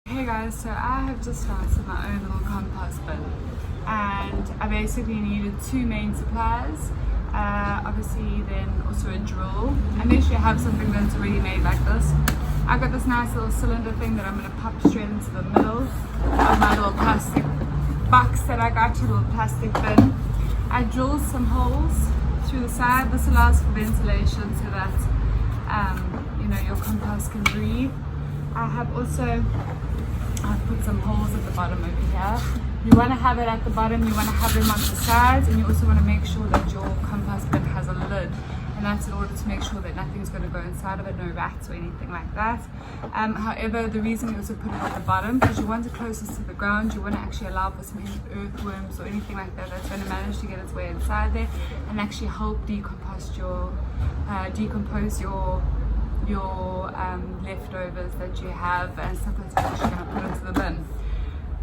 Hey guys, so I have just started my own little compost bin and I basically needed two main supplies, obviously then also a drill. I usually have something that's already made like this. I've got this nice little cylinder thing that I'm going to pop straight into the middle of my little plastic box that I got, your little plastic bin. I drilled some holes through the side. This allows for ventilation so that your compost can breathe. I've put some holes at the bottom over here. You want to have it at the bottom, you want to have them on the sides, and you also want to make sure that your compost bin has a lid, and that's in order to make sure that nothing's going to go inside of it, no rats or anything like that. However, the reason you also put it at the bottom, because you want it closest to the ground, you want to actually allow for some earthworms or anything like that that's going to manage to get its way inside there and actually help decompose your leftovers that you have and stuff that's actually going to put into the bin.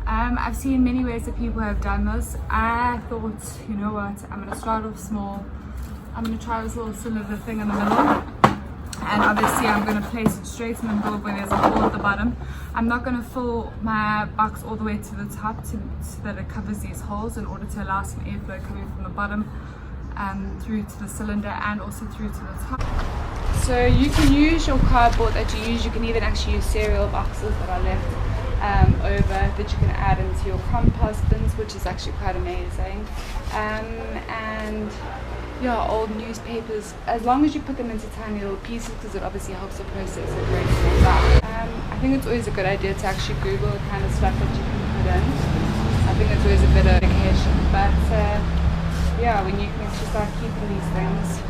I've seen many ways that people have done this. I thought, you know what, I'm going to start off small. I'm going to try this little cylinder thing in the middle, and obviously I'm going to place it straight in the middle where there's a hole at the bottom. I'm not going to fill my box all the way to the top so that it covers these holes, in order to allow some airflow coming from the bottom through to the cylinder and also through to the top. So you can use your cardboard that you use. You can even actually use cereal boxes that are left over that you can add into your compost bins, which is actually quite amazing. And yeah, old newspapers, as long as you put them into tiny little pieces, because it obviously helps the process of breaking them down. I think it's always a good idea to actually Google the kind of stuff that you can put in. I think it's always a bit of education, but yeah, when you can actually start keeping these things,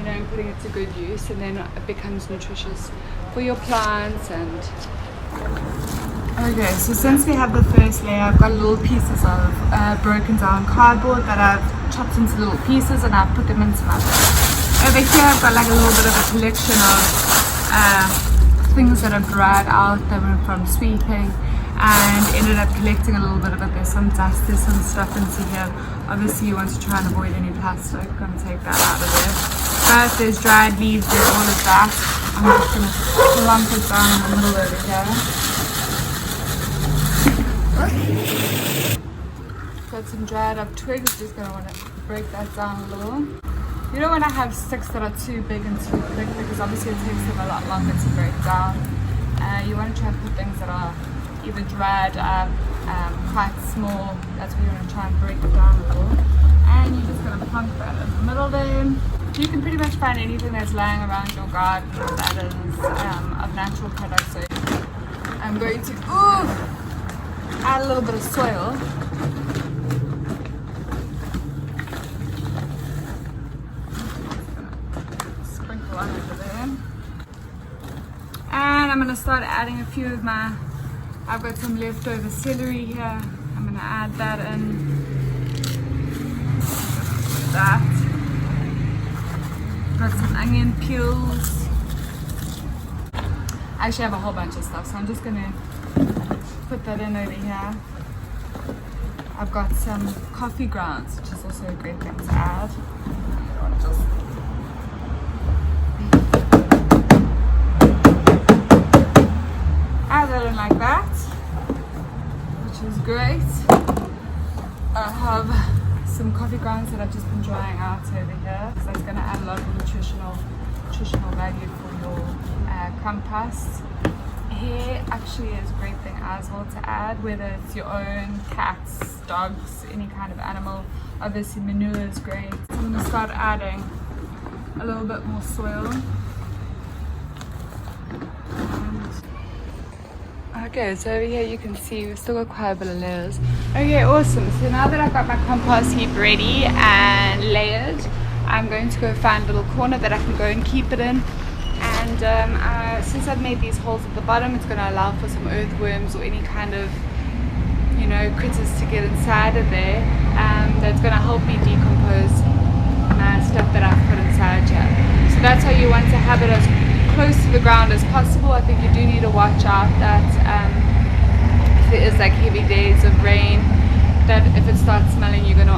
and putting it to good use, and then it becomes nutritious for your plants. And okay, so since we have the first layer, I've got little pieces of broken down cardboard that I've chopped into little pieces and I've put them into my bin. Over here I've got like a little bit of a collection of things that have dried out that were from sweeping, and ended up collecting a little bit of it. There's some dust, there's some stuff into here. Obviously you want to try and avoid any plastic, I'm going to take that out of there. But there's dried leaves, there's all of that. I'm just going to lump it down in the middle over here. Got some dried up twigs, just going to want to break that down a little. You don't want to have sticks that are too big and too thick, because obviously it takes them a lot longer to break down. You want to try and put things that are either dried up, quite small. That's where you want to try and break it down a little. And you're just going to plunk that in the middle there. You can pretty much find anything that's lying around your garden that is of natural products. So I'm going to add a little bit of soil. Sprinkle on over there. And I'm going to start adding a few of I've got some leftover celery here. I'm going to add that in. That. Got some onion peels. I actually have a whole bunch of stuff, so I'm just going to put that in over here. I've got some coffee grounds, which is also a great thing to add. Add that in like that, which is great. I have some coffee grounds that I've just been drying out over here, so that's going to add a lot of nutritional value for your compost. Hair actually is a great thing as well to add, whether it's your own cats, dogs, any kind of animal. Obviously manure is great. So I'm going to start adding a little bit more soil. Okay, so over here you can see we've still got quite a bit of layers. Okay, awesome. So now that I've got my compost heap ready and layered, I'm going to go find a little corner that I can go and keep it in. And since I've made these holes at the bottom, it's going to allow for some earthworms or any kind of, critters to get inside of there. That's going to help me decompose my stuff that I've put inside here. So that's how you want to have it, as close to the ground as possible. I think you do need to watch out that if there is like heavy days of rain, that if it starts smelling, you're going to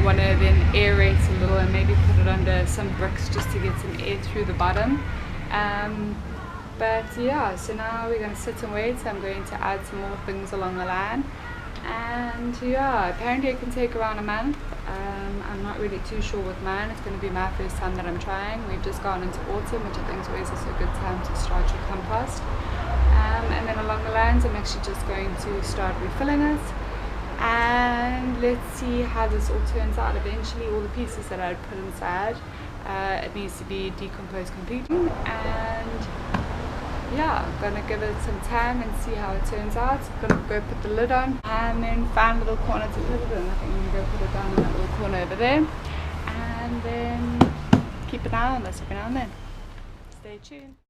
want to then aerate a little and maybe put it under some bricks just to get some air through the bottom. But yeah, so now we're going to sit and wait. I'm going to add some more things along the line. And yeah, apparently it can take around a month. I'm not really too sure with mine. It's going to be my first time that I'm trying. We've just gone into autumn, which I think is always also a good time to start your compost. And then along the lines, I'm actually just going to start refilling it. And let's see how this all turns out. Eventually, all the pieces that I put inside, it needs to be decomposed completely. And yeah, I'm gonna give it some time and see how it turns out. I'm gonna go put the lid on and then find a little corner to put it in. I think I'm gonna go put it down in that little corner over there, and then keep an eye on this every now and then. Stay tuned.